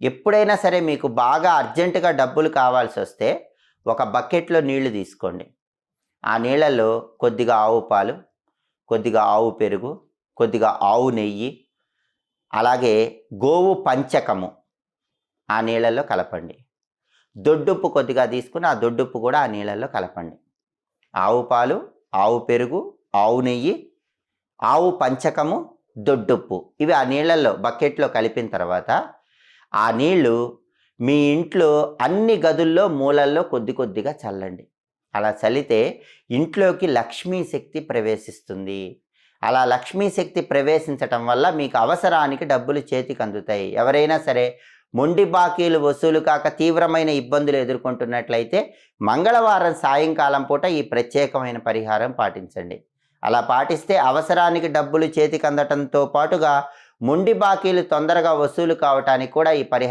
ఎప్పుడైనా సరే మీకు బాగా అర్జెంటుగా డబ్బులు కావాల్సొస్తే ఒక బకెట్‌లో నీళ్లు తీసుకోండి. ఆ నీళ్ళల్లో కొద్దిగా ఆవు పాలు, కొద్దిగా ఆవు పెరుగు, కొద్దిగా ఆవు నెయ్యి, అలాగే గోవు పంచకము ఆ నీళ్ళల్లో కలపండి. దొడ్డుప్పు కొద్దిగా తీసుకొని ఆ దొడ్డుప్పు కూడా ఆ నీళ్ళల్లో కలపండి. ఆవు పాలు, ఆవు పెరుగు, ఆవు నెయ్యి, ఆవు పంచకము, దొడ్డుప్పు ఇవి ఆ నీళ్ళల్లో బకెట్‌లో కలిపిన తర్వాత ఆ నీళ్లు మీ ఇంట్లో అన్ని గదుల్లో మూలల్లో కొద్ది కొద్దిగా చల్లండి. అలా చల్లితే ఇంట్లోకి లక్ష్మీ శక్తి ప్రవేశిస్తుంది. అలా లక్ష్మీ శక్తి ప్రవేశించటం వల్ల మీకు అవసరానికి డబ్బులు చేతికి అందుతాయి. ఎవరైనా సరే మొండి బాకీలు వసూలు కాక తీవ్రమైన ఇబ్బందులు ఎదుర్కొంటున్నట్లయితే మంగళవారం సాయంకాలం పూట ఈ ప్రత్యేకమైన పరిహారం పాటించండి. అలా పాటిస్తే అవసరానికి డబ్బులు చేతికి అందటంతో పాటుగా మొండి బాకీలు తొందరగా వసూలు కావటానికి కూడా ఈ పరిహారం